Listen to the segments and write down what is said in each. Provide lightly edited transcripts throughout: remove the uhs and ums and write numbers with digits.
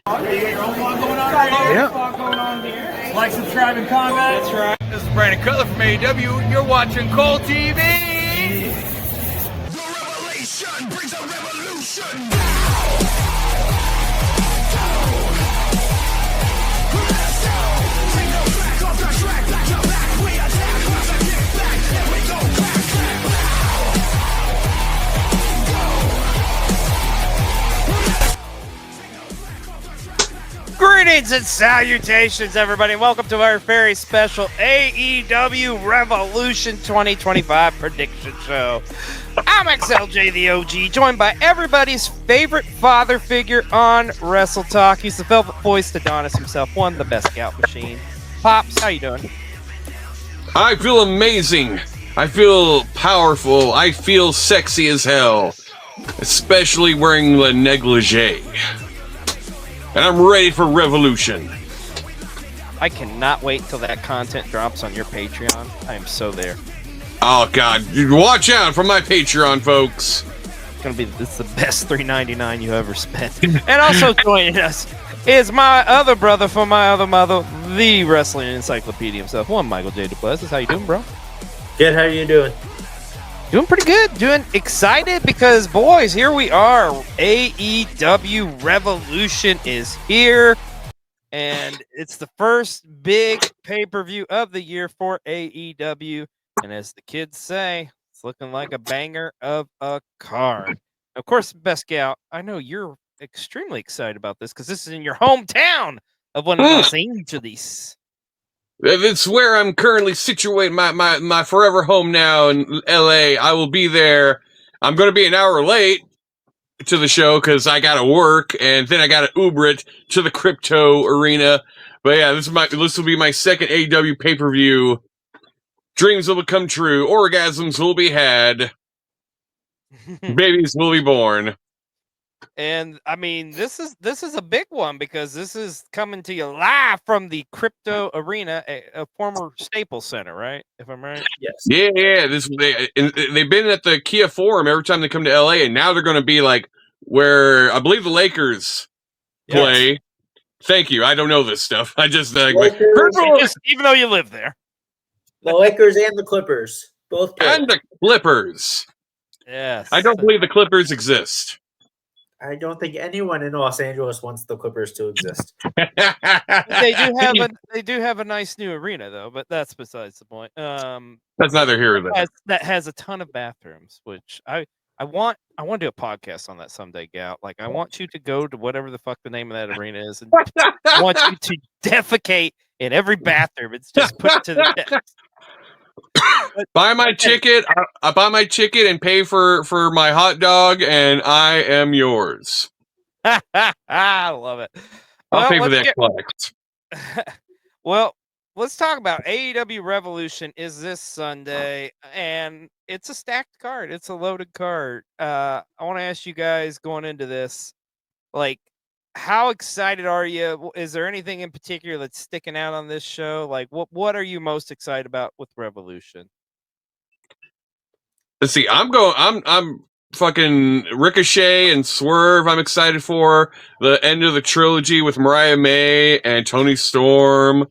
You got your own vlog going on here? Yeah. Like, subscribe, and comment. That's right. This is Brandon Cutler from AEW. You're watching Cole TV. The revelation brings a revolution. Greetings and salutations, everybody. Welcome to our very special AEW Revolution 2025 prediction show. I'm Xlj the Og, joined by everybody's favorite father figure on Wrestle Talk. He's the velvet voiced Adonis himself, one the best Gout Machine. Pops, how you doing? I feel amazing. I feel powerful. I feel sexy as hell. Especially wearing the negligee. And I'm ready for Revolution. I cannot wait till that content drops on your Patreon. I am so there. Oh God, watch out for my Patreon, folks. It's the best $3.99 you ever spent. And also joining us is my other brother from my other mother, the wrestling encyclopedia himself, one Michael J. DePlessis. How you doing, bro? Good. How are you doing? Doing pretty good. Doing excited because, boys, here we are. AEW Revolution is here. And it's the first big pay-per-view of the year for AEW. And as the kids say, it's looking like a banger of a card. Of course, Best Gout, I know you're extremely excited about this because this is in your hometown of one of Los Angeles. It's where I'm currently situated, my forever home now in LA. I will be there. I'm going to be an hour late to the show because I got to work, and then I got to Uber it to the crypto arena. But yeah, this will be my second AEW pay-per-view. Dreams will become true. Orgasms will be had. Babies will be born. And I mean, this is a big one because this is coming to you live from the crypto arena, a former Staples Center, right? If I'm right. Yes. Yeah. They've been at the Kia Forum every time they come to LA, and now they're going to be like where I believe the Lakers play. Yes. Thank you. I don't know this stuff. I just even though you live there. The Lakers and the Clippers both play. And the Clippers. Yes. I don't believe the Clippers exist. I don't think anyone in Los Angeles wants the Clippers to exist. They do have a nice new arena though, but that's besides the point. That's neither here nor there. That has a ton of bathrooms, which I want to do a podcast on that someday, Gout. Like I want you to go to whatever the fuck the name of that arena is, and I want you to defecate in every bathroom. It's just put to the test. Buy my ticket. I buy my ticket and pay for my hot dog, and I am yours. I love it. I'll pay for that collect. Well, let's talk about AEW Revolution is this Sunday, and it's a stacked card. It's a loaded card. I want to ask you guys going into this, like, how excited are you? Is there anything in particular that's sticking out on this show? Like, what are you most excited about with Revolution? Let's see. I'm fucking Ricochet and Swerve. I'm excited for the end of the trilogy with Mariah May and Toni Storm.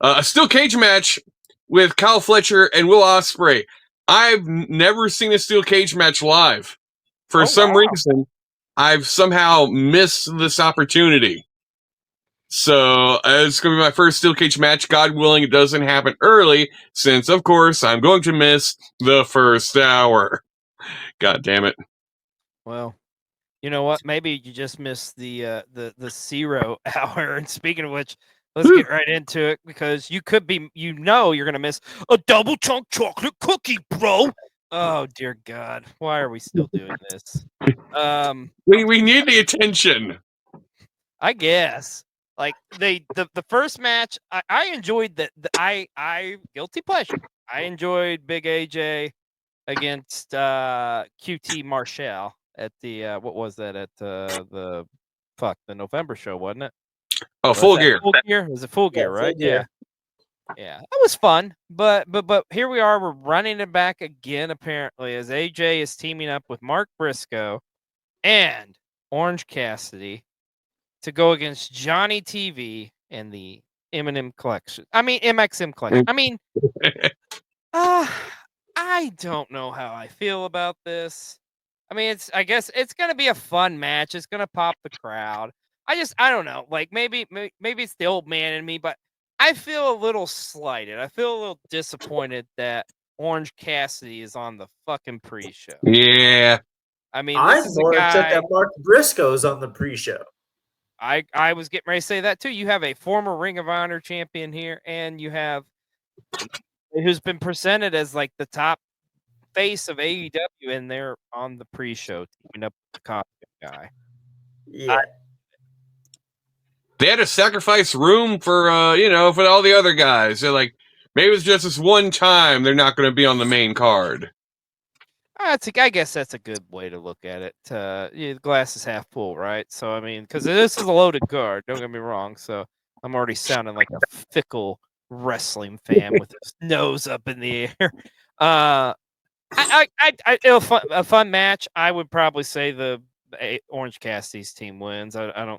A steel cage match with Kyle Fletcher and Will Ospreay. I've never seen a steel cage match live. For some reason, I've somehow missed this opportunity. So it's going to be my first steel cage match. God willing, it doesn't happen early, since, of course, I'm going to miss the first hour. God damn it. Well, you know what? Maybe you just missed the 0 hour. And speaking of which, let's get right into it because you could be, you're going to miss a double chunk chocolate cookie, bro. Oh dear God! Why are we still doing this? We need the attention. I guess. Like the first match, I enjoyed I guilty pleasure. I enjoyed Big AJ against QT Marshall at the what was that at the November show, wasn't it? Oh, Full Gear. Full Gear? Was it Full Gear, right? Full Gear. Yeah, that was fun, but here we are. We're running it back again, apparently, as AJ is teaming up with Mark Briscoe and Orange Cassidy to go against Johnny TV and the MXM collection. I mean, MXM collection. I mean, I don't know how I feel about this. I mean, I guess it's gonna be a fun match. It's gonna pop the crowd. I don't know. Like maybe it's the old man in me, but I feel a little slighted. I feel a little disappointed that Orange Cassidy is on the fucking pre-show. Yeah. I mean, I'm this is a more upset guy. that Mark Briscoe's on the pre-show. I was getting ready to say that too. You have a former Ring of Honor champion here, and you have who's been presented as like the top face of AEW, and they're on the pre-show teaming up with the costume guy. Yeah. They had to sacrifice room for for all the other guys. They're like, maybe it's just this one time they're not going to be on the main card. I guess that's a good way to look at it. The glass is half full, right? So I mean, because this is a loaded card. Don't get me wrong. So I'm already sounding like a fickle wrestling fan with his nose up in the air. A fun match. I would probably say the Orange Cassidy's team wins. I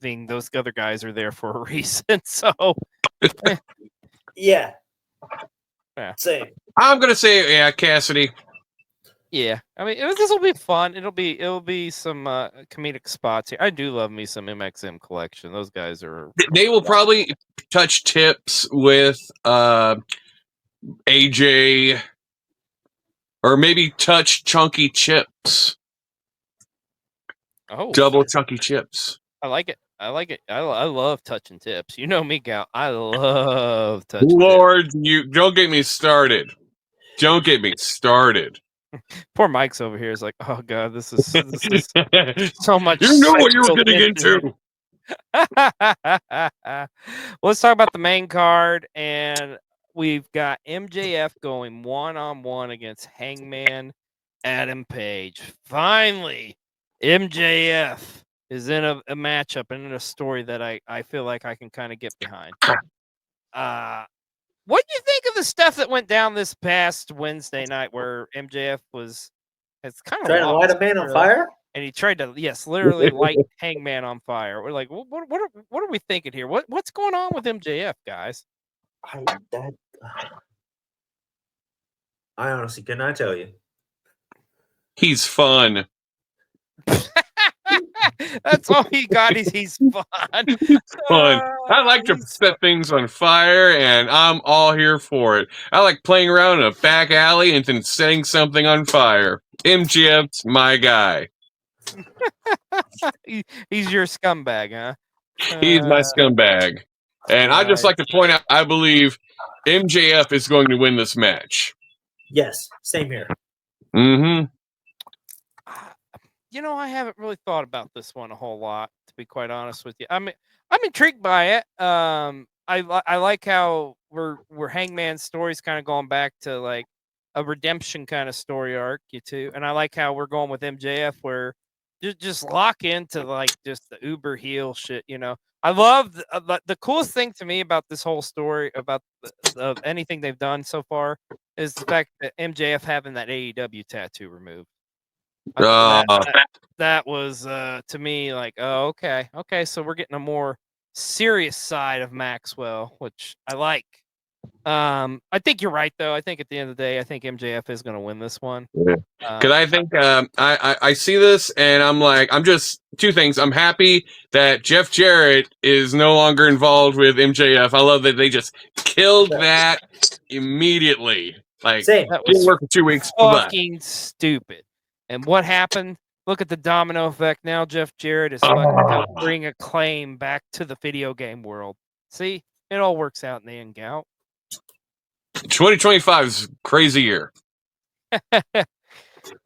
think those other guys are there for a reason. So Yeah. Yeah. Same. I'm going to say, Cassidy. yeah, I mean, this will be fun. It'll be some comedic spots here. I do love me some MXM collection. Those guys are. They will probably touch tips with AJ, or maybe touch Chunky Chips. Oh, Double Chunky Chips. I like it. I like it. I love touching tips. You know me, Gout. I love touching Lord, you don't get me started. Don't get me started. Poor Mike's over here is like, oh god, this is so much. You knew what you were sexual getting into. Let's talk about the main card, and we've got MJF going 1-on-1 against Hangman Adam Page. Finally, MJF is in a matchup and in a story that I feel like I can kind of get behind. What do you think of the stuff that went down this past Wednesday night where MJF it's kind of Trying to light a man on fire? and he tried to literally light Hangman on fire. We're like, what are we thinking here? What's going on with MJF, guys? I honestly cannot tell you. He's fun. That's all he got. He's fun. Fun. I like to set things on fire, and I'm all here for it. I like playing around in a back alley and then setting something on fire. MJF's my guy. He's your scumbag, huh? He's my scumbag. And I'd just like to point out, I believe MJF is going to win this match. Yes, same here. Mm-hmm. I haven't really thought about this one a whole lot, to be quite honest with you. I'm intrigued by it. I like how we're Hangman's story's kind of going back to like a redemption kind of story arc, and I like how we're going with MJF where just lock into like just the uber heel shit. I love the coolest thing to me about this whole story about anything they've done so far is the fact that MJF having that AEW tattoo removed. That was to me like, oh, okay, so we're getting a more serious side of Maxwell, which I like. I think you're right though. I think at the end of the day, I think MJF is going to win this one. Because I think I see this and I'm just two things. I'm happy that Jeff Jarrett is no longer involved with MJF. I love that they just killed that immediately. Like, Same. didn't work for 2 weeks. Fucking stupid. And what happened? Look at the domino effect. Now Jeff Jarrett is fucking helped bring Acclaim back to the video game world. See, it all works out in the end, Gout. 2025 is a crazy year.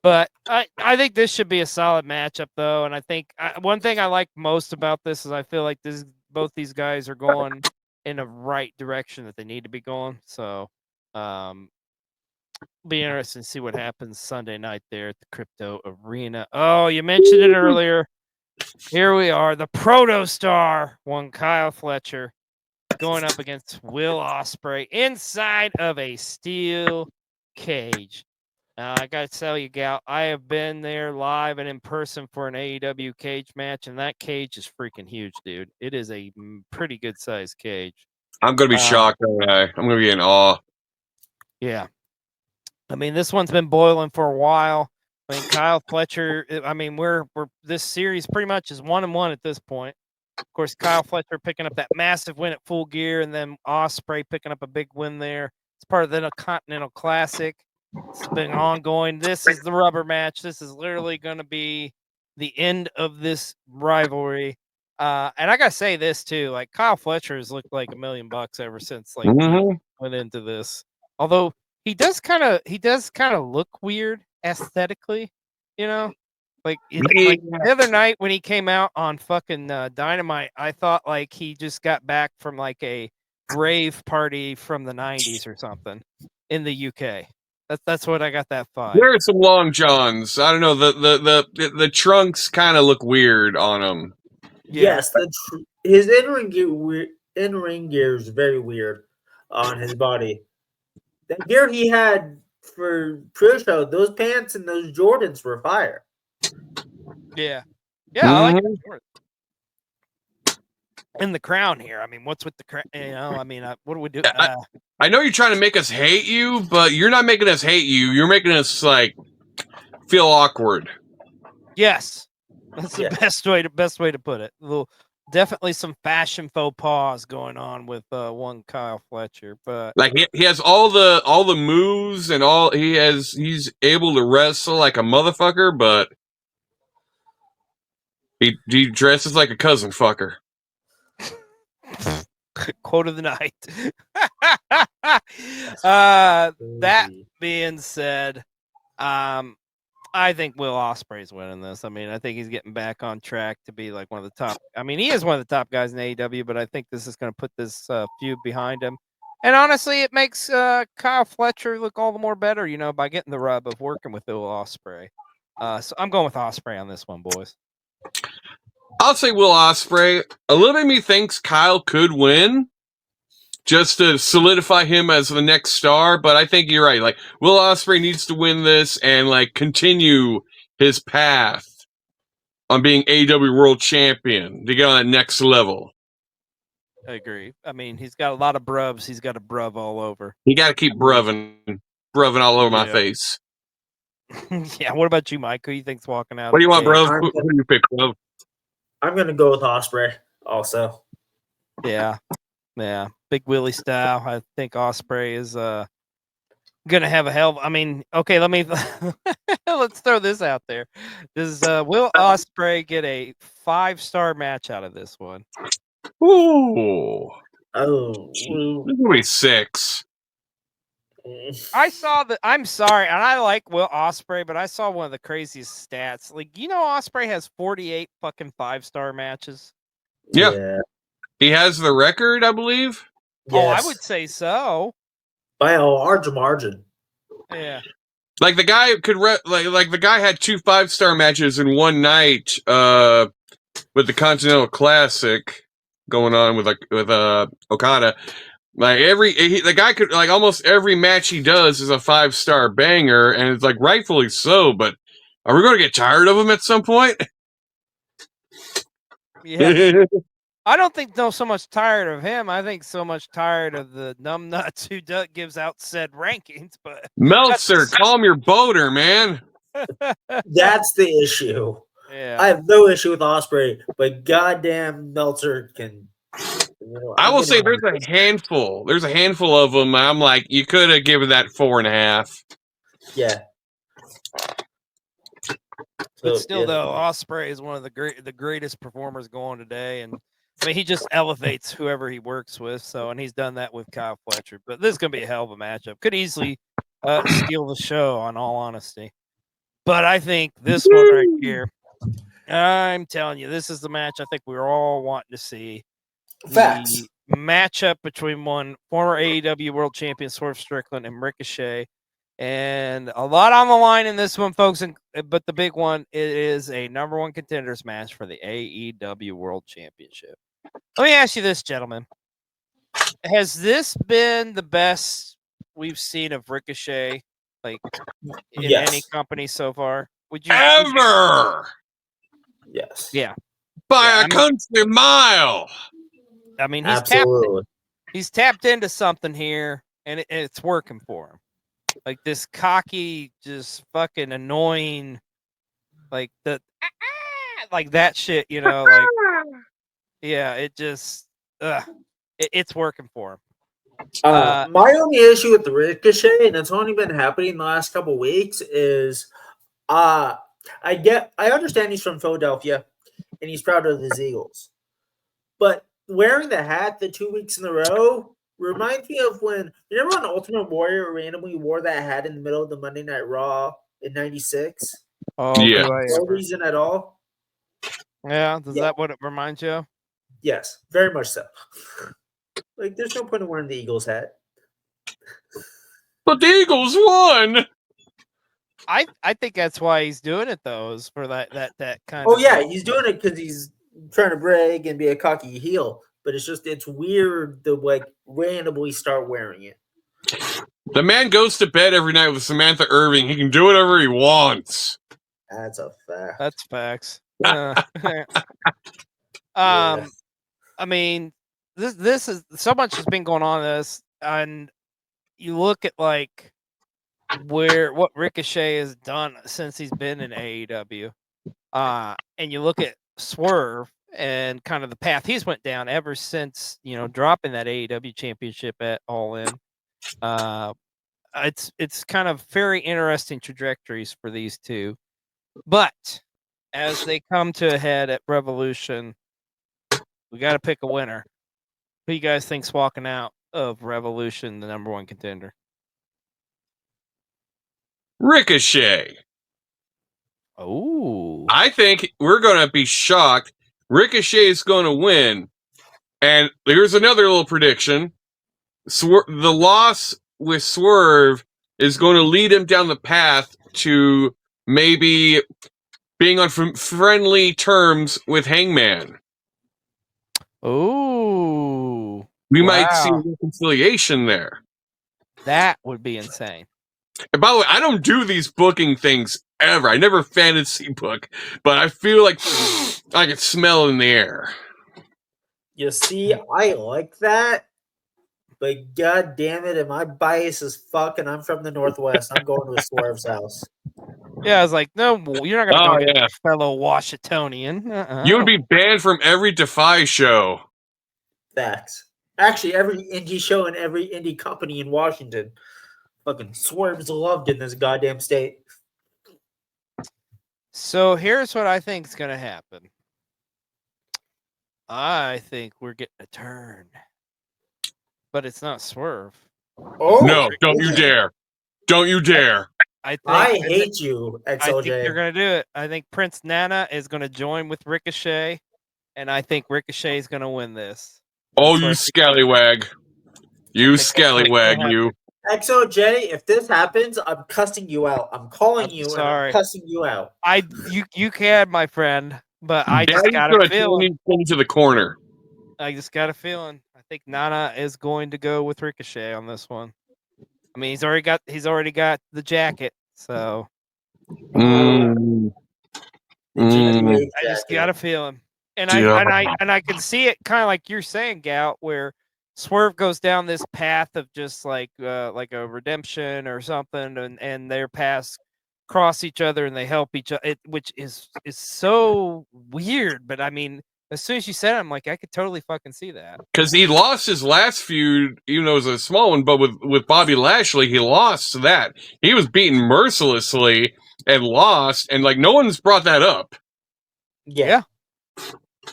But I think this should be a solid matchup, though. And I think one thing I like most about this is I feel like both these guys are going in the right direction that they need to be going. So, be interesting to see what happens Sunday night there at the Crypto Arena. Oh, you mentioned it earlier. Here we are. The Proto Star, one Kyle Fletcher, going up against Will Ospreay inside of a steel cage. I got to tell you, Gout, I have been there live and in person for an AEW cage match, and that cage is freaking huge, dude. It is a pretty good sized cage. I'm gonna be shocked. I'm gonna be in awe. Yeah. I mean, this one's been boiling for a while. I mean, Kyle Fletcher, I mean, we're this series pretty much is 1-1 at this point. Of course, Kyle Fletcher picking up that massive win at Full Gear, and then Ospreay picking up a big win there. It's part of the Continental Classic. It's been ongoing. This is the rubber match. This is literally going to be the end of this rivalry. And I gotta say this too, like Kyle Fletcher has looked like $1 million ever since he went into this. Although he does kind of look weird aesthetically, you know. Like the other night when he came out on fucking Dynamite, I thought like he just got back from like a rave party from the 90s or something in the UK. That's what I got that vibe. There are some long johns. I don't know. The trunks kind of look weird on him. Yeah. Yes, his in-ring gear is very weird on his body. That gear he had for pre-show, those pants and those Jordans were fire. Yeah. Yeah, I like the Jordan. And the crown here. I mean, what's with the crown? You know, I mean, what do we do? I know you're trying to make us hate you, but you're not making us hate you. You're making us like feel awkward. Yes, that's the best way to put it. Definitely some fashion faux pas going on with one Kyle Fletcher, but like he has all the moves and all he's able to wrestle like a motherfucker, but he dresses like a cousin fucker. Quote of the night. That being said, I think Will Ospreay's winning this. I mean, I think he's getting back on track to be like one of the top. I mean, he is one of the top guys in AEW, but I think this is going to put this feud behind him. And honestly, it makes Kyle Fletcher look all the more better, you know, by getting the rub of working with Will Ospreay. So I'm going with Ospreay on this one, boys. I'll say Will Ospreay. A little bit of me thinks Kyle could win just to solidify him as the next star, but I think you're right. Like, Will Ospreay needs to win this and like continue his path on being AEW World Champion to get on that next level. I agree. I mean, he's got a lot of brubs. He's got a brub all over. You got to keep bruving all over my face. Yeah. What about you, Mike? Who you think's walking out? What do you want, bro? Who do you pick, bro? I'm going to go with Ospreay also. Yeah. Yeah. Big Willie style. I think Ospreay is going to have a hell. I mean, okay, let me let's throw this out there. Does Will Ospreay get a 5-star match out of this one? Ooh. Oh. This is going to be 6. I saw that. I'm sorry, and I like Will Ospreay, but I saw one of the craziest stats. Like, you know, Ospreay has 48 fucking 5-star matches. Yeah. He has the record, I believe. Yes. Oh, I would say so. By a large margin. Yeah. Like the guy could like the guy had 2 5-star matches in one night with the Continental Classic going on with Okada. Like the guy could like almost every match he does is a 5-star banger, and it's like rightfully so. But are we going to get tired of him at some point? Yeah. I don't think so much tired of him. I think so much tired of the numbnuts who gives out said rankings. But Meltzer, calm your boater, man. That's the issue. Yeah. I have no issue with Ospreay, but goddamn Meltzer can. I will say there's a handful. There's a handful of them. I'm like, you could have given that 4.5. Yeah. But still, though, Ospreay is one of the greatest performers going today, and I mean, he just elevates whoever he works with. So, and he's done that with Kyle Fletcher. But this is gonna be a hell of a matchup. Could easily steal the show, on all honesty. But I think this one right here, I'm telling you, this is the match I think we're all wanting to see. Facts. The matchup between one former AEW World Champion Swerve Strickland and Ricochet. And a lot on the line in this one, folks. But the big one, it is a number 1 contenders match for the AEW World Championship. Let me ask you this, gentlemen. Has this been the best we've seen of Ricochet like in Yes. any company so far? Would you? Ever Yes. Yeah. by Yeah, a I mean- country mile. I mean, Absolutely. he's tapped into something here, and it's working for him. Like this cocky, just fucking annoying, like like that shit, you know, like yeah, it just it's working for him. My only issue with the Ricochet, and it's only been happening the last couple weeks, is I understand he's from Philadelphia and he's proud of his Eagles. But wearing the hat the 2 weeks in a row reminds me of when you remember when Ultimate Warrior randomly wore that hat in the middle of the Monday Night Raw in '96? Oh, Yeah. do I No ever. reason at all. Yeah, does Yeah. that what it reminds you of? Yes, very much so. Like, there's no point in wearing the Eagles hat. But the Eagles won. I think that's why he's doing it though, is for that kind Oh of yeah, he's doing it because he's trying to brag and be a cocky heel. But it's weird to like randomly start wearing it. The man goes to bed every night with Samantha Irving. He can do whatever he wants. That's a fact. That's facts. Yeah. Yeah. I mean, this is so much has been going on in this, and you look at like what Ricochet has done since he's been in AEW, and you look at Swerve and kind of the path he's went down ever since dropping that AEW championship at All In. It's kind of very interesting trajectories for these two, but as they come to a head at Revolution, we got to pick a winner. Who you guys think's walking out of Revolution, the number one contender? Ricochet. Oh, I think we're going to be shocked. Ricochet is going to win. And here's another little prediction. The loss with Swerve is going to lead him down the path to maybe being on friendly terms with Hangman. oh, We might see wow. reconciliation there. That would be insane. And by the way, I don't do these booking things ever. I never fantasy book, but I feel like I can smell it in the air. You see, I like that, but god damn it, am I biased as fuck and I'm from the Northwest. I'm going to Swerve's house. Yeah, I was like, no, you're not going to go Oh, against yeah. a fellow Washingtonian. You would be banned from every Defy show. Facts. Actually, every indie show and every indie company in Washington. Fucking Swerve's loved in this goddamn state. So here's what I think is going to happen. I think we're getting a turn, but it's not Swerve. Oh No, don't you dare. Don't you dare. I hate you, I think Xlj. you're going to do it. I think Prince Nana is going to join with Ricochet, and I think Ricochet is going to win this. Oh, That's you what I scallywag. You scallywag, you. XOJ, if this happens, I'm cussing you out. I'm calling I'm you and sorry. I'm cussing you out. You can, my friend, but I just Daddy's got gonna a feeling. turn you to the corner. I just got a feeling. I think Nana is going to go with Ricochet on this one. I mean, he's already got the jacket, so Mm. Mm. I just got a feeling. And Yeah. I can see it kind of like you're saying, Gout, where Swerve goes down this path of just like a redemption or something, and their paths cross each other and they help each other, which is so weird. But I mean, as soon as you said it, I'm like, I could totally fucking see that. Because he lost his last feud, even though it was a small one, but with Bobby Lashley, he lost that. He was beaten mercilessly and lost, and like no one's brought that up. Yeah.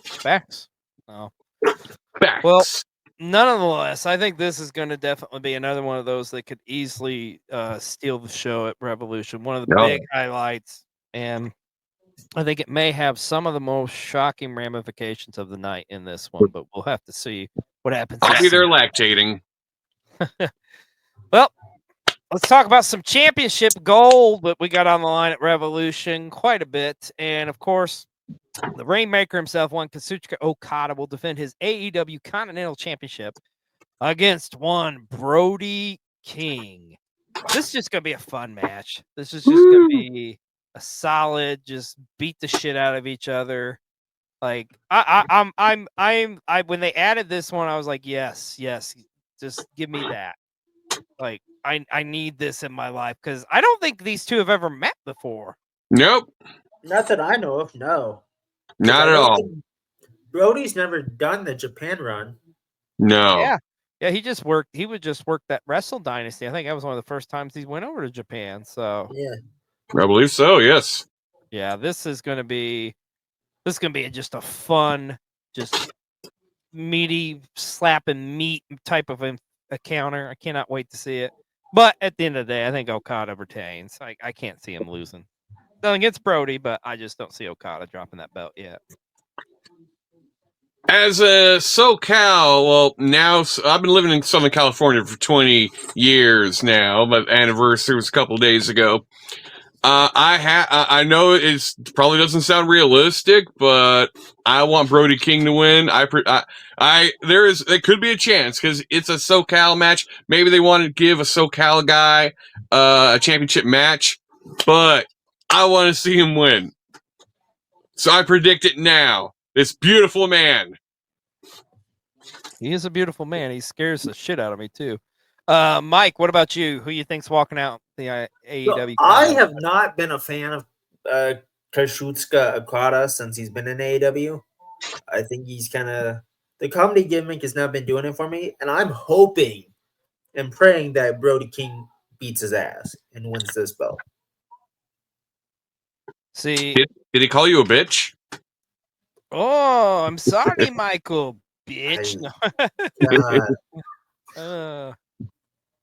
Facts. Oh. Facts. Well, nonetheless, I think this is going to definitely be another one of those that could easily steal the show at Revolution. One of the big highlights, and I think it may have some of the most shocking ramifications of the night in this one, but we'll have to see what happens. I'll be there lactating. Well, let's talk about some championship gold that we got on the line at Revolution quite a bit. And of course, the Rainmaker himself, Kazuchika Okada, will defend his AEW Continental Championship against one Brody King. This is just gonna be a fun match. This is just gonna be a solid, just beat the shit out of each other. Like when they added this one, I was like, yes, just give me that. Like I need this in my life because I don't think these two have ever met before. Nope, Not that I know of. No, 'Cause not I at don't all. think Brody's never done the Japan run. No, Yeah, he just worked. He would just work that Wrestle Dynasty. I think that was one of the first times he went over to Japan. So Yeah. I believe so. Yes. yeah, this is gonna be just a fun, just meaty slapping meat type of a counter. I cannot wait to see it. But at the end of the day, I think Okada retains. I can't see him losing. Nothing against Brody, but I just don't see Okada dropping that belt yet. As a SoCal, well, now I've been living in Southern California for 20 years now. My anniversary was a couple days ago. I know it probably doesn't sound realistic, but I want Brody King to win. There could be a chance because it's a SoCal match. Maybe they want to give a SoCal guy a championship match, but I want to see him win. So I predict it now. This beautiful man. He is a beautiful man. He scares the shit out of me too. Mike, what about you? Who you think's walking out the AEW? I have not been a fan of Kazuchika Okada since he's been in AEW. I think he's kind of the comedy gimmick has not been doing it for me, and I'm hoping and praying that Brody King beats his ass and wins this belt. See, Did he call you a bitch? oh, I'm sorry, Michael, bitch.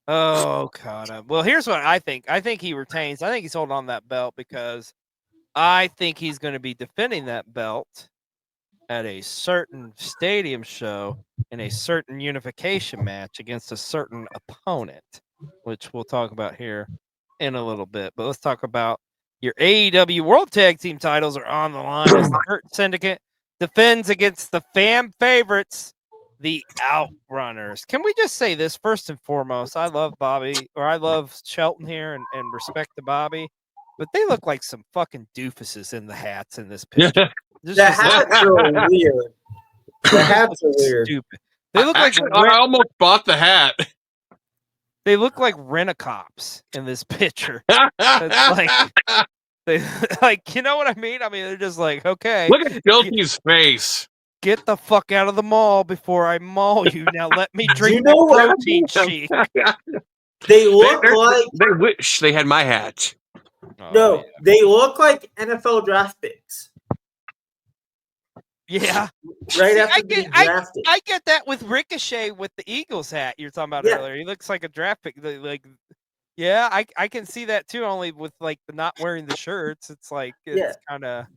Oh God. Well, here's what I think. I think he retains. I think he's holding on that belt because I think he's going to be defending that belt at a certain stadium show in a certain unification match against a certain opponent, which we'll talk about here in a little bit. But let's talk about your AEW World Tag Team titles are on the line as the Hurt Syndicate defends against the fan favorites, the Outrunners. Can we just say this first and foremost? I love Bobby, or I love Shelton here and respect to Bobby, but they look like some fucking doofuses in the hats in this picture. The hats are weird. The hats are weird. Stupid. They look Actually, like I almost bought the hat. they look like rent-a-cops in this picture. It's they like, you know what I mean? I mean, they're just like, okay, Look at Guilty's face. get the fuck out of the mall before I maul you. Now let me drink You know my what? protein shake. They look like They wish they had my hat. no, yeah. they look like NFL draft picks. Yeah. Right See, after being drafted. I get that with Ricochet with the Eagles hat you're talking about earlier. He looks like a draft pick. Like, yeah, I can see that too. Only with like the not wearing the shirts, it's like it's kind of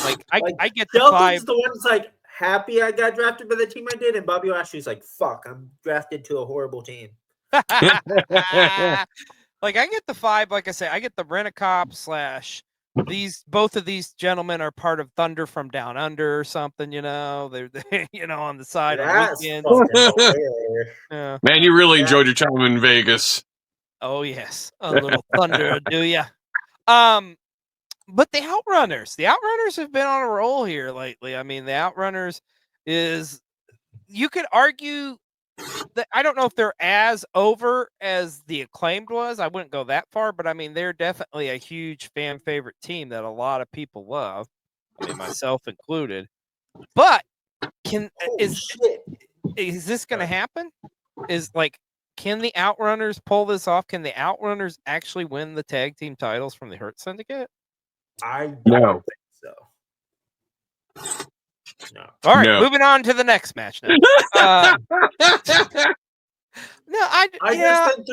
like I get the Shelton's vibe. the one that's like happy I got drafted by the team I did, and Bobby Lashley's like, "Fuck, I'm drafted to a horrible team." Like I get the vibe. Like I say, I get the rent-a-cop / both of these gentlemen are part of Thunder from Down Under or something. You know, they're you know on the side on weekends. Yeah. Man, you really enjoyed your time in Vegas. Oh yes, a little thunder, do ya? But the Outrunners have been on a roll here lately. I mean, the Outrunners you could argue that I don't know if they're as over as the Acclaimed was. I wouldn't go that far, but I mean, they're definitely a huge fan favorite team that a lot of people love. I mean, myself included. But is this going to happen? Can the Outrunners pull this off? Can the Outrunners actually win the tag team titles from the Hurt Syndicate? I No. think so. No. All right, No. moving on to the next match now. No, I just think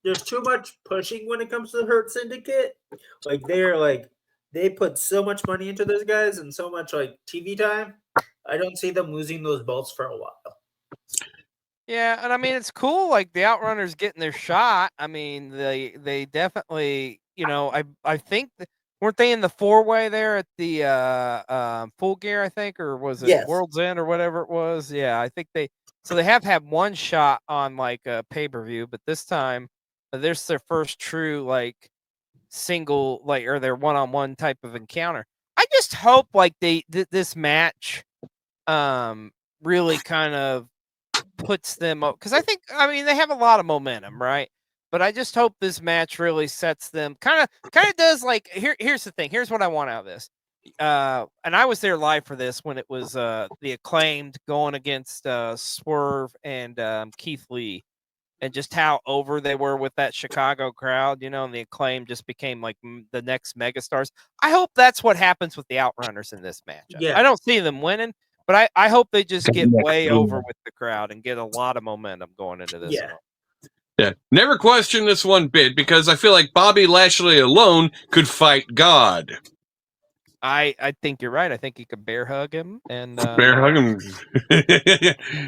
there's too much pushing when it comes to the Hurt Syndicate. Like they put so much money into those guys and so much like TV time. I don't see them losing those belts for a while. Yeah, and I mean it's cool. Like the Outrunners getting their shot. I mean they definitely, you know, I think weren't they in the 4-way there at the Full Gear? I think, or was it World's End or whatever it was? Yeah, I think they have had one shot on like a pay-per-view, but this time but this is their first true like single or their one-on-one type of encounter. I just hope like this match really kind of puts them up, because I mean they have a lot of momentum, right? But I just hope this match really sets them kind of does like here's the thing. Here's what I want out of this. And I was there live for this when it was the Acclaimed going against Swerve and Keith Lee, and just how over they were with that Chicago crowd, and the Acclaim just became like the next megastars. I hope that's what happens with the Outrunners in this match. Yeah. I don't see them winning, but I hope they just get way over with the crowd and get a lot of momentum going into this one. Yeah. Never question this one bit, because I feel like Bobby Lashley alone could fight God. I think you're right. I think you could bear hug him and Bear hug him.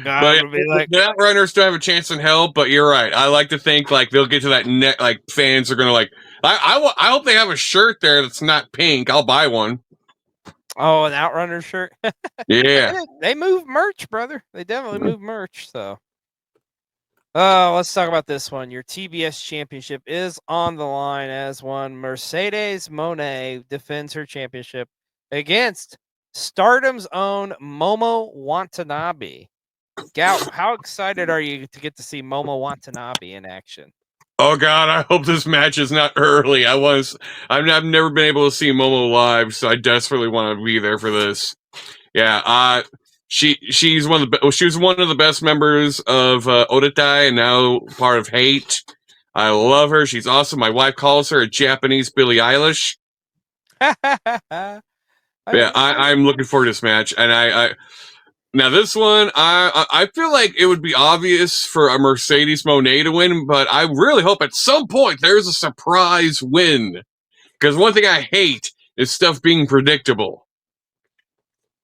God would be like, the Outrunners don't have a chance in hell, but you're right. I like to think like they'll get to that net, like fans are gonna like. I hope they have a shirt there that's not pink. I'll buy one. Oh, an Outrunner shirt. Yeah. They move merch, brother. They definitely move merch. So, let's talk about this one. Your TBS championship is on the line as one Mercedes Moné defends her championship against Stardom's own Momo Watanabe. Gout, how excited are you to get to see Momo Watanabe in action? Oh God, I hope this match is not early. I've never been able to see Momo live, so I desperately want to be there for this. Yeah, she's one of the best members of Odatai, and now part of Hate. I love her. She's awesome. My wife calls her a Japanese Billie Eilish. I'm looking forward to this match, and now this one, I feel like it would be obvious for a Mercedes Moné to win, but I really hope at some point there's a surprise win. Because one thing I hate is stuff being predictable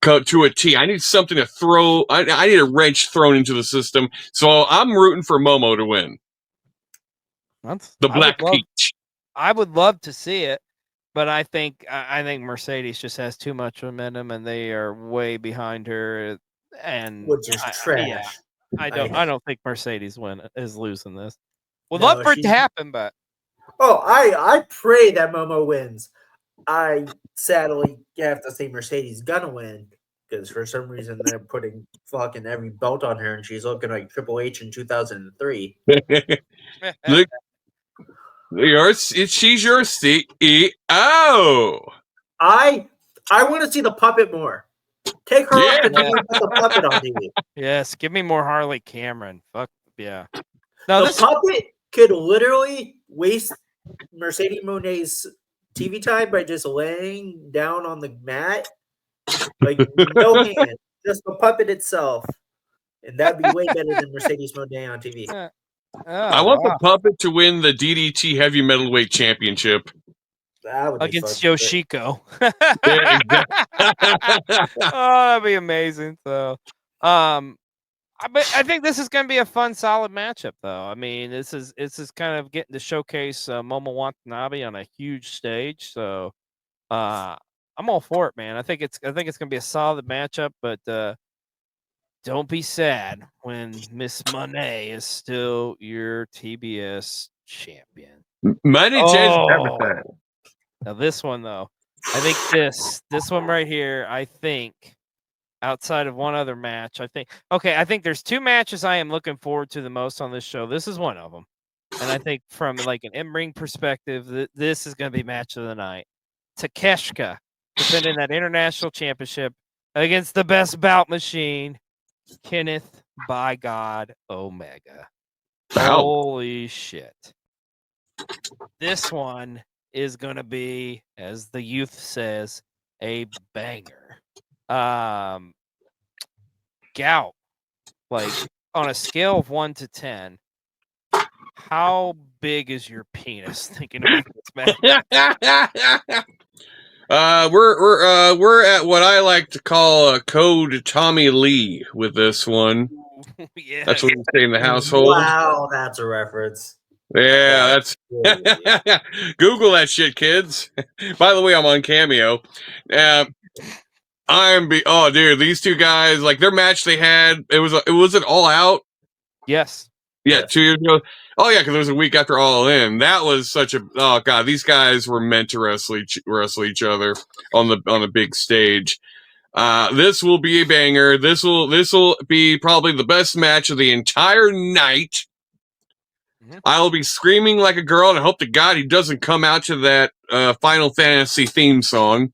to a T. I need something to throw. I need a wrench thrown into the system. So I'm rooting for Momo to win. The Black Peach. I would love to see it, but I think Mercedes just has too much momentum, and they are way behind her. And which is trash. I don't think Mercedes is losing this. Would love for it to happen, but I pray that Momo wins. I sadly have to say Mercedes gonna win, because for some reason they're putting fucking every belt on her and she's looking like Triple H in 2003. Look, she's your CEO. I want to see the puppet more. Take her off the TV and put the puppet on TV. Yes, give me more Harley Cameron. Fuck yeah. No, the puppet could literally waste Mercedes Moné's TV time by just laying down on the mat, like no hand, just the puppet itself, and that'd be way better than Mercedes Moné on TV. I want the puppet to win the DDT Heavy Metalweight Championship against Yoshiko. Yeah, exactly. Oh, that'd be amazing. So, I think this is going to be a fun, solid matchup, though. I mean, this is kind of getting to showcase Momo Watanabe on a huge stage. So, I'm all for it, man. I think it's going to be a solid matchup, but don't be sad when Miss Moné is still your TBS champion. Money changes everything. Now this one though, I think this one right here, I think outside of one other match, I think there's two matches I am looking forward to the most on this show. This is one of them. And I think from like an in-ring perspective, this is going to be match of the night. Takeshita defending that international championship against the best bout machine, Kenneth by God Omega. Wow. Holy shit. This one is going to be, as the youth says, a banger. Gout, like on a scale of 1 to 10, how big is your penis? Thinking about this match. We're at what I like to call a code Tommy Lee with this one. Yes. That's what we say in the household. Wow, that's a reference. Yeah, that's Google that shit, kids. By the way, I'm on Cameo. Oh, dude, these two guys, like their match they had, was it All Out? Yes. Yeah, 2 years ago. Oh yeah, because it was a week after All In. That was such a god. These guys were meant to wrestle each other on the big stage. This will be a banger. This will be probably the best match of the entire night. Mhm. I'll be screaming like a girl, and I hope to God he doesn't come out to that Final Fantasy theme song.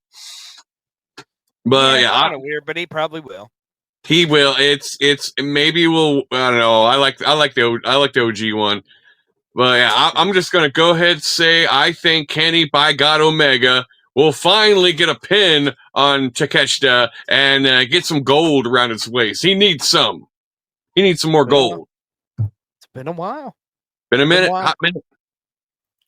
But it's kind of weird, but he probably will. he will. It's maybe we'll. I don't know. I like the OG one. But yeah, I'm just gonna go ahead and say I think Kenny by God Omega will finally get a pin on Takeshita and get some gold around his waist. He needs some. He needs some more gold. It's been a while. Been a Been a minute. while. Hot minute.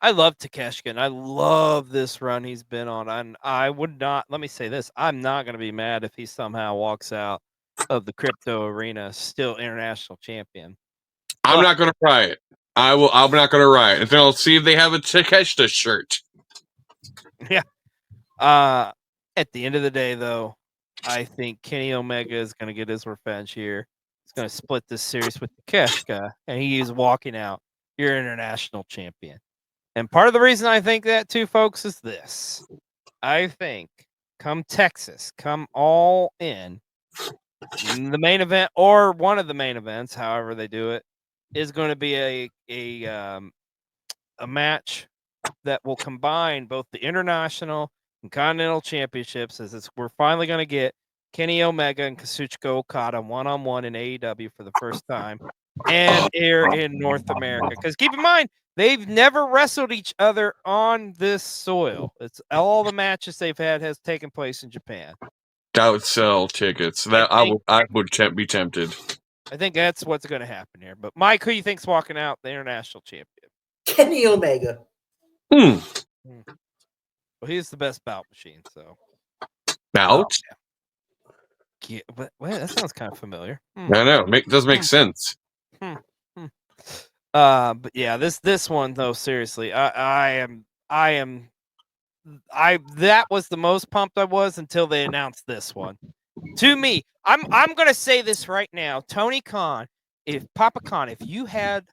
I love Takeshita. I love this run he's been on. And I would not, let me say this, I'm not going to be mad if he somehow walks out of the crypto arena still international champion. I'm not gonna riot. I'm not gonna riot. And then I'll see if they have a Takeshita shirt. Yeah. At the end of the day, though, I think Kenny Omega is going to get his revenge here. He's going to split this series with Takeshita, and he is walking out your international champion. And part of the reason I think that too, folks, is this. I think come Texas, come All In, the main event or one of the main events, however they do it, is going to be a match that will combine both the international and continental championships. We're finally going to get Kenny Omega and Kazuchika Okada one-on-one in AEW for the first time, and here in North America. Because keep in mind, they've never wrestled each other on this soil. It's all the matches they've had has taken place in Japan. That would sell tickets. That I would be tempted. I think that's what's going to happen here. But Mike, who you think's walking out the international champion? Kenny Omega. Well, he's the best bout machine. So bout. Yeah, but wait, that sounds kind of familiar. I know. Does make sense. But yeah, this one though, seriously, that was the most pumped I was until they announced this one. To me, I'm gonna say this right now, Tony Khan, Papa Khan, if you had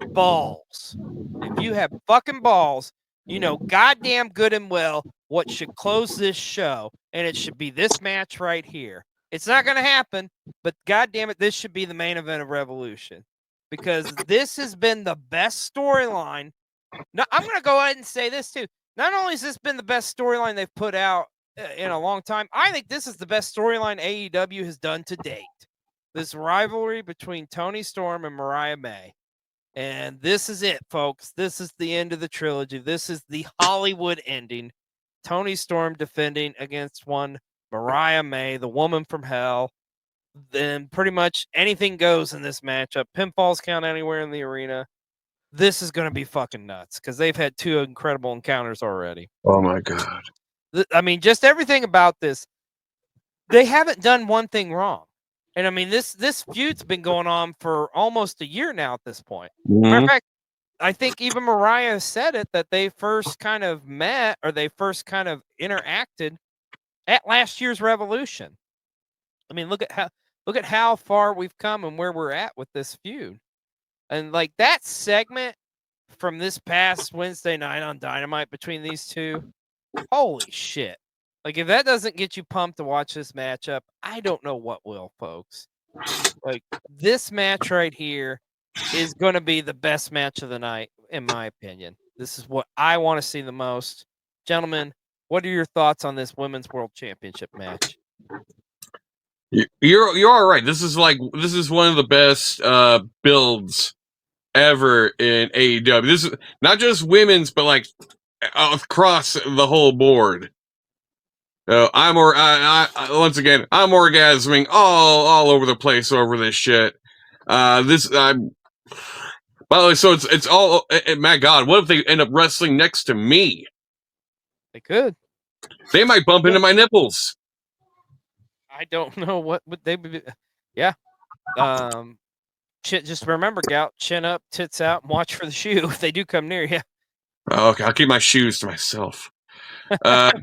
balls, if you have fucking balls, you know goddamn good and well what should close this show, and it should be this match right here. It's not gonna happen, but goddamn it, this should be the main event of Revolution. Because this has been the best storyline. Now, I'm going to go ahead and say this too. Not only has this been the best storyline they've put out in a long time, I think this is the best storyline AEW has done to date. This rivalry between Toni Storm and Mariah May. And this is it, folks. This is the end of the trilogy. This is the Hollywood ending. Toni Storm defending against one Mariah May, the woman from hell. Then pretty much anything goes in this matchup. Pinfalls count anywhere in the arena. This is going to be fucking nuts because they've had two incredible encounters already. Oh my God. I mean, just everything about this. They haven't done one thing wrong. And I mean, this feud's been going on for almost a year now at this point. Matter of fact, I think even Mariah said it that they first kind of met or they first kind of interacted at last year's Revolution. I mean, look at how far we've come and where we're at with this feud. And like that segment from this past Wednesday night on Dynamite between these two, holy shit. Like if that doesn't get you pumped to watch this matchup, I don't know what will, folks. Like this match right here is going to be the best match of the night, in my opinion. This is what I want to see the most. Gentlemen, what are your thoughts on this Women's World Championship match? You're all right. This is one of the best builds ever in AEW. This is not just women's, but like across the whole board. Once again, I'm orgasming all over the place over this shit. By the way, so it's all. My God, what if they end up wrestling next to me? They could. They might bump into my nipples. I don't know what would they be. Yeah. Just remember, Gout, chin up, tits out, and watch for the shoe if they do come near you. Okay, I'll keep my shoes to myself. But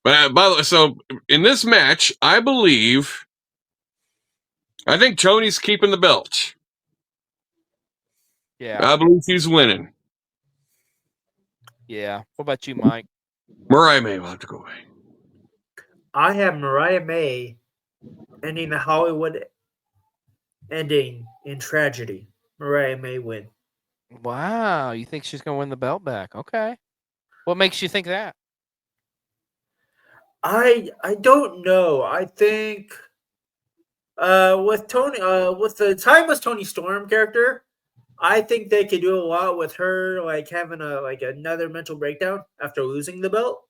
by the way, so in this match, I think Tony's keeping the belt. Yeah. I believe she's winning. Yeah. What about you, Mike? Mariah May will have to go away. I have Mariah May ending the Hollywood ending in tragedy. Mariah May win. Wow. You think she's going to win the belt back? Okay. What makes you think that? I don't know. I think with Tony with the timeless Tony Storm character, I think they could do a lot with her like having another mental breakdown after losing the belt.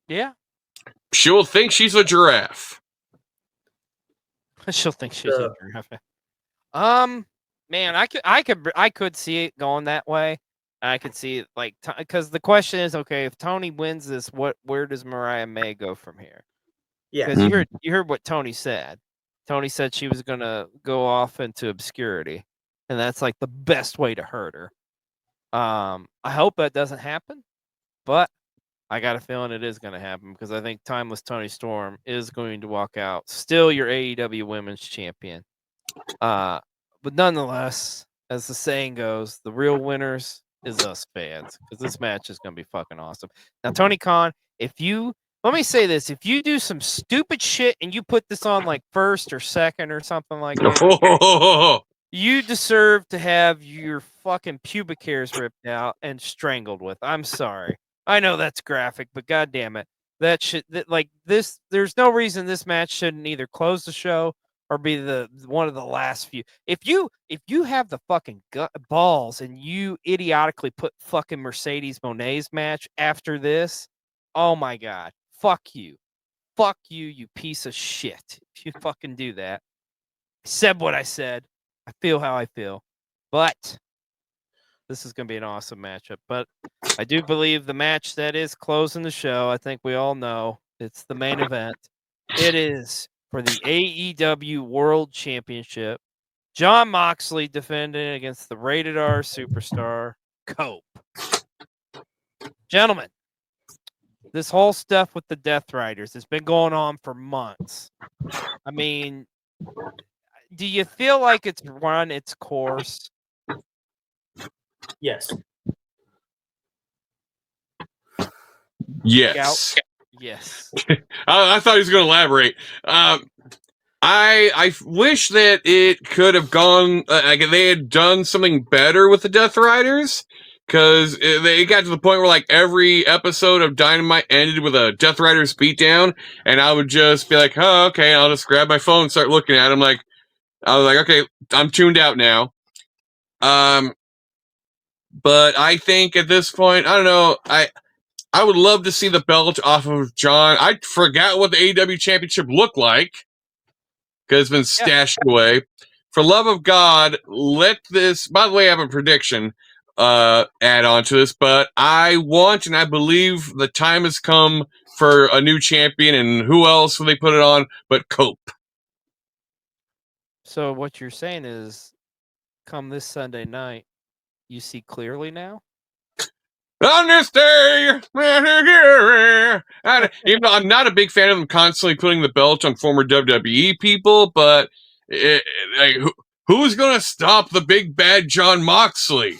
Yeah. She'll think she's a giraffe. She'll think she's a giraffe. Man, I could see it going that way. I could see it like because the question is, okay, if Tony wins this, where does Mariah May go from here? Yeah. Because you heard what Tony said. Tony said she was gonna go off into obscurity, and that's like the best way to hurt her. I hope that doesn't happen, but I got a feeling it is going to happen because I think Timeless Tony Storm is going to walk out still your AEW Women's Champion. But nonetheless, as the saying goes, the real winners is us fans because this match is going to be fucking awesome. Now, Tony Khan, let me say this, if you do some stupid shit and you put this on like first or second or something like that, you deserve to have your fucking pubic hairs ripped out and strangled with. I'm sorry. I know that's graphic, but goddamn it, there's no reason this match shouldn't either close the show or be the one of the last few. If you have the fucking balls and you idiotically put fucking Mercedes Monet's match after this, oh my god, fuck you, you piece of shit. If you fucking do that, I said what I said. I feel how I feel, but this is going to be an awesome matchup. But I do believe the match that is closing the show, I think we all know it's the main event. It is for the AEW World Championship. Jon Moxley defending against the Rated R superstar, Cope. Gentlemen, this whole stuff with the Death Riders has been going on for months. I mean, do you feel like it's run its course? Yes. Yes. Yes. I thought he was going to elaborate. I wish that it could have gone, like they had done something better with the Death Riders, because they got to the point where like every episode of Dynamite ended with a Death Riders beatdown, and I would just be like, oh, okay, I'll just grab my phone and start looking at them. I was like, okay, I'm tuned out now. But I think at this point, I don't know, I would love to see the belt off of John. I forgot what the AEW Championship looked like, because it's been stashed away. For love of God, let this... By the way, I have a prediction add on to this, but I want and I believe the time has come for a new champion, and who else will they put it on but Cope? So what you're saying is, come this Sunday night, you see clearly now? On this day, even though I'm not a big fan of them constantly putting the belt on former WWE people, but who's going to stop the big bad Jon Moxley?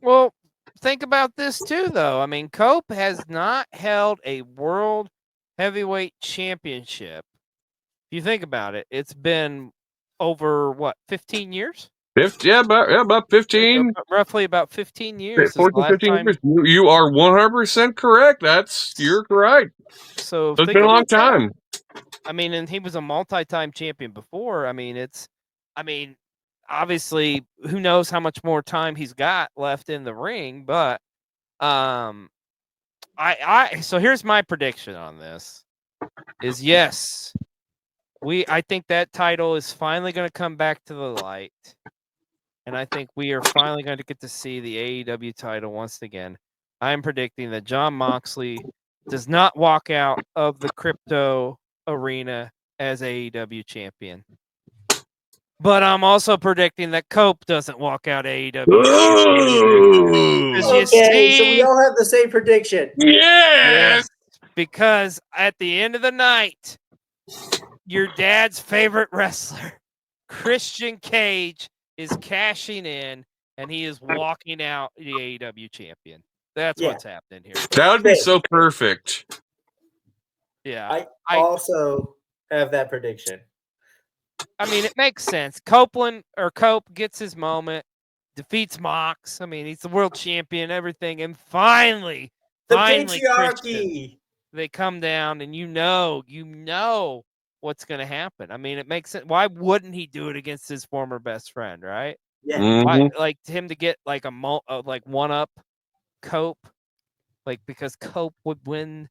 Well, think about this too, though. I mean, Cope has not held a world heavyweight championship. If you think about it, it's been over, 15 years? About 15. Roughly about 15 years. 14, 15 years. You are 100% correct. You're correct. So it's been a long time. I mean, and he was a multi-time champion before. I mean, obviously, who knows how much more time he's got left in the ring, but so here's my prediction on this is yes, I think that title is finally going to come back to the light, and I think we are finally going to get to see the AEW title once again. I'm predicting that Jon Moxley does not walk out of the crypto arena as AEW champion. But I'm also predicting that Cope doesn't walk out AEW. Okay, so we all have the same prediction. Yes! Because at the end of the night, your dad's favorite wrestler, Christian Cage, is cashing in, and he is walking out the AEW champion. That's what's happening here. That would be so perfect. Yeah. I also have that prediction. I mean, it makes sense. Cope gets his moment, defeats Mox. I mean, he's the world champion, everything, and finally, The Christian, patriarchy. they come down, and you know what's going to happen. I mean, it makes sense. Why wouldn't he do it against his former best friend, right? Yeah. Why, Mhm. like him to get like like one up Cope, like because Cope would win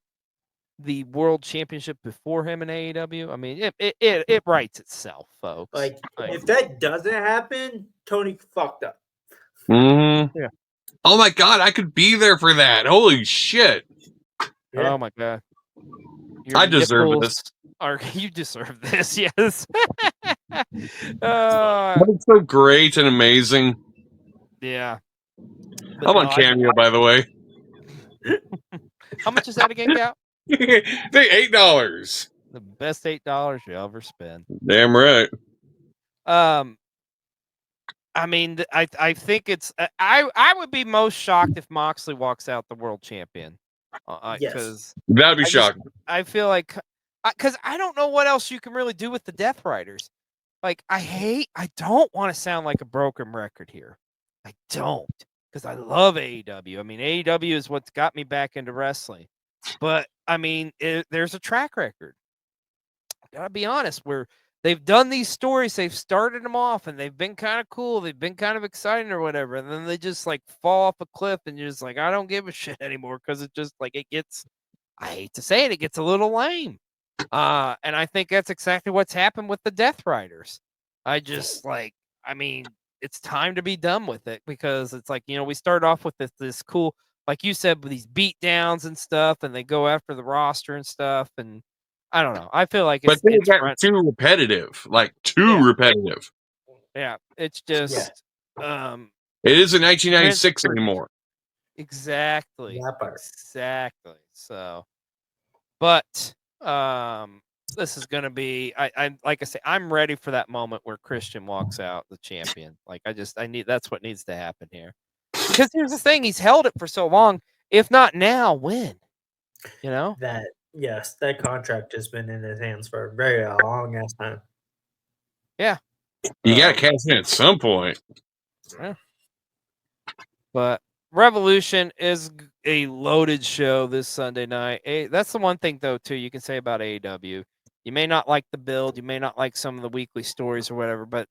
the world championship before him in AEW. I mean, it writes itself, folks. Like, if that doesn't happen, Tony fucked up. Mhm. Yeah. Oh my god, I could be there for that. Holy shit. Yeah. Oh my god. I deserve nipples this. You deserve this, yes. That's so great and amazing. Yeah. I'm on Cameo, by the way. How much is that again, Gout? They $8. The best $8 you ever spend. Damn right. I mean, I think it's I would be most shocked if Moxley walks out the world champion. Because That'd be shocking. I feel like because I don't know what else you can really do with the Death Riders. Like I don't want to sound like a broken record here. I don't, because I love AEW. I mean, AEW is what's got me back into wrestling. But I mean, there's a track record. I gotta be honest, where they've done these stories, they've started them off, and they've been kind of cool, they've been kind of exciting or whatever, and then they just like fall off a cliff, and you're just like, I don't give a shit anymore, because it just like it gets, I hate to say it, it gets a little lame. And I think that's exactly what's happened with the Death Riders. I just like, I mean, it's time to be done with it, because it's like, we start off with this cool, like you said, with these beat downs and stuff, and they go after the roster and stuff, and I don't know. I feel like But then it got too repetitive. Like too repetitive. Yeah, it's just it isn't 1996 anymore. Exactly. Exactly. So, but this is gonna be I like I say, I'm ready for that moment where Christian walks out the champion. Like that's what needs to happen here. Because here's the thing, he's held it for so long. If not now, when? That contract has been in his hands for a very long ass time. Yeah. You gotta cash in at some point. Yeah. But Revolution is a loaded show this Sunday night. That's the one thing, though, too, you can say about AEW. You may not like the build, you may not like some of the weekly stories or whatever, but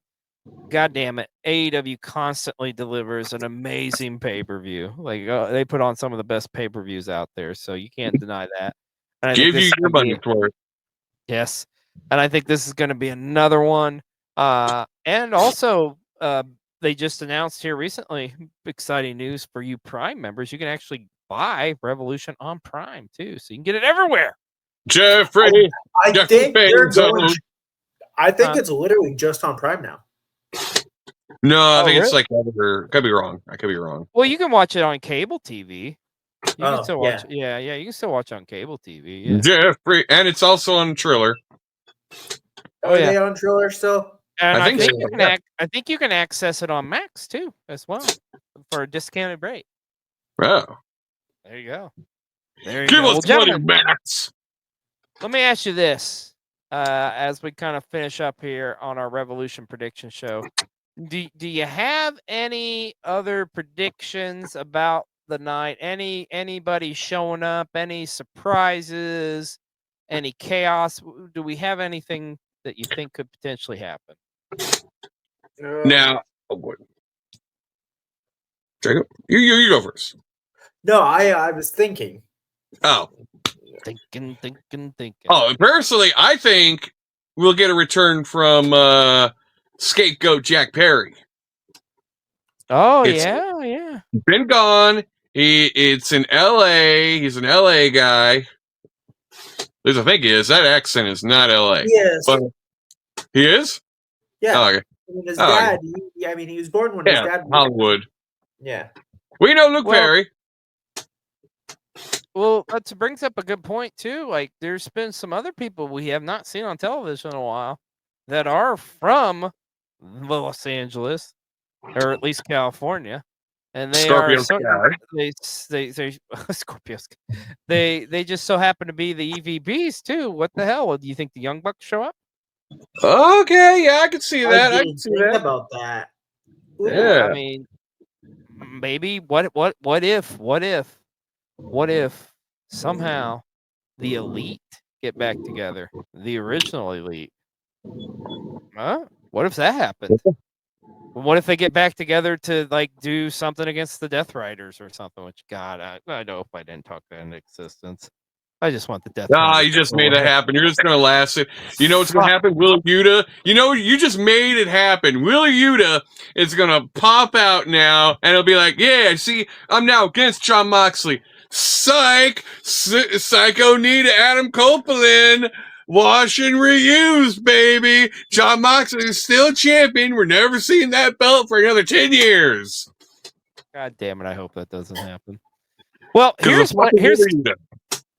God damn it, AEW constantly delivers an amazing pay-per-view. Like they put on some of the best pay-per-views out there, so you can't deny that. And Give you your money's worth. Yes, and I think this is going to be another one. And also, they just announced here recently, exciting news for you Prime members. You can actually buy Revolution on Prime too, so you can get it everywhere. Jeffrey, I think they're going. I think it's literally just on Prime now. No, I think it's like could be wrong. I could be wrong. Well, you can watch it on cable TV. You can still watch. Yeah, you can still watch on cable TV. Yeah. Jeffrey, and it's also on Triller. Are they on Triller still? And I think you can I think you can access it on Max too, as well, for a discounted rate. Oh, there you go. Give us money, Max. Let me ask you this, as we kind of finish up here on our Revolution prediction show. Do you have any other predictions about the night? Anybody showing up? Any surprises? Any chaos? Do we have anything that you think could potentially happen? Now, Jacob, you go first. No, I was thinking. Oh, thinking. Oh, personally, I think we'll get a return from Scapegoat Jack Perry. Oh, yeah. Been gone. It's in LA. He's an LA guy. There's the thing is that accent is not LA. Yes. But he is? Yeah. Oh, okay. His dad. He was born when his dad was Hollywood. Yeah. We know Luke Perry. Well, that brings up a good point too. Like, there's been some other people we have not seen on television in a while that are from Los Angeles or at least California, and they Scorpio are so, Sky. they Scorpio Sky. They just so happen to be the EVBs too. What the hell? Do you think the Young Bucks show up? Okay, yeah, I can see that. I can didn't see think that. about that. Ooh, Yeah. I mean, maybe what if somehow the Elite get back together, the original Elite? Huh? What if that happened? What if they get back together to like do something against the Death Riders or something? Which God, I know if I didn't talk that into existence. I just want the Death Riders. You just to go made it away. happen. You're just gonna last it. You know what's gonna Fuck. happen? Wheeler Yuta. You know, you just made it happen. Wheeler Yuta is gonna pop out now, and it'll be like, yeah, see, I'm now against John Moxley. Psych! Psycho need Adam Copeland. Wash and reuse, baby. John Moxley is still champion. We're never seeing that belt for another 10 years. God damn it! I hope that doesn't happen. Well, Because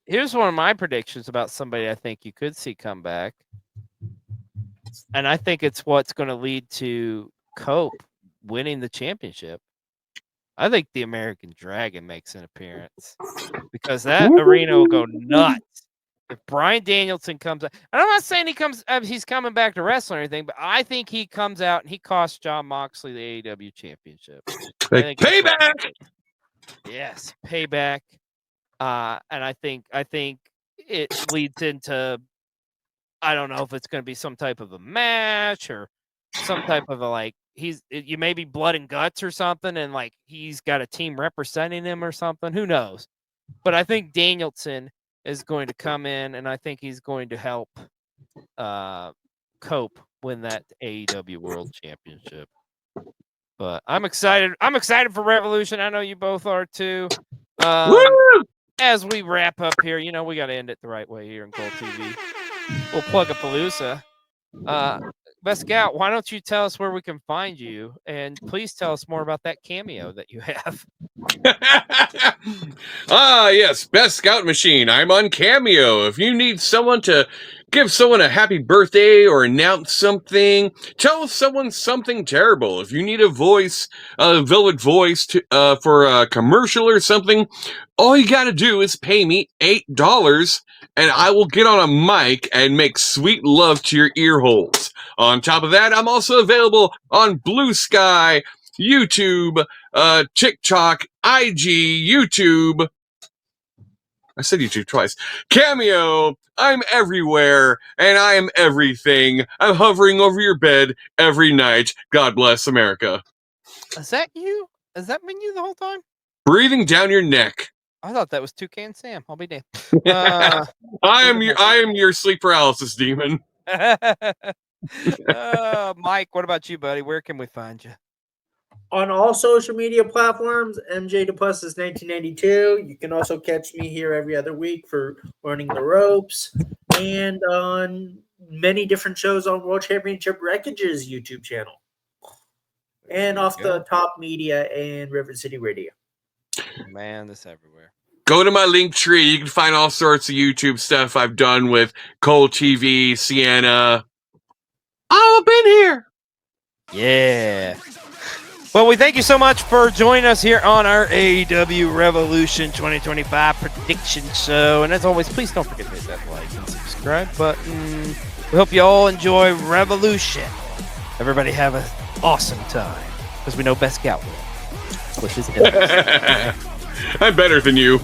here's one of my predictions about somebody I think you could see come back, and I think it's what's going to lead to Cope winning the championship. I think the American Dragon makes an appearance because that arena will go nuts if Bryan Danielson comes out. And I'm not saying he's coming back to wrestle or anything, but I think he comes out and he costs John Moxley the AEW championship. Payback. Yes, payback. And I think it leads into, I don't know if it's going to be some type of a match or some type of a you may be blood and guts or something, and like he's got a team representing him or something. Who knows? But I think Danielson is going to come in, and I think he's going to help Cope win that AEW World Championship. But I'm excited. I'm excited for Revolution. I know you both are too. As we wrap up here, we got to end it the right way here in Gold TV. We'll plug a Palooza. Best Gout, why don't you tell us where we can find you? And please tell us more about that cameo that you have. Yes, Best Gout Machine. I'm on Cameo. If you need someone to give someone a happy birthday or announce something, tell someone something terrible. If you need a voice, a velvet voice for a commercial or something, all you gotta do is pay me $8 and I will get on a mic and make sweet love to your ear holes. On top of that, I'm also available on Blue Sky, YouTube, TikTok, IG, YouTube. I said YouTube twice. Cameo. I'm everywhere, and I am everything. I'm hovering over your bed every night. God bless America. Is that you? Has that been you the whole time? Breathing down your neck. I thought that was Toucan Sam. I'll be damned. I am your sleep paralysis demon. Mike, what about you, buddy? Where can we find you? On all social media platforms, MJ DePlus is 1992. You can also catch me here every other week for learning the ropes, and on many different shows on World Championship Wreckage's YouTube channel, and off the Top Media and River City Radio. Man, this everywhere. Go to my link tree. You can find all sorts of YouTube stuff I've done with Cole TV, Sienna. All up in here. Yeah. Well, we thank you so much for joining us here on our AEW Revolution 2025 prediction show. And as always, please don't forget to hit that like and subscribe button. We hope you all enjoy Revolution. Everybody have an awesome time, because we know Best Gout will. Which is I'm better than you.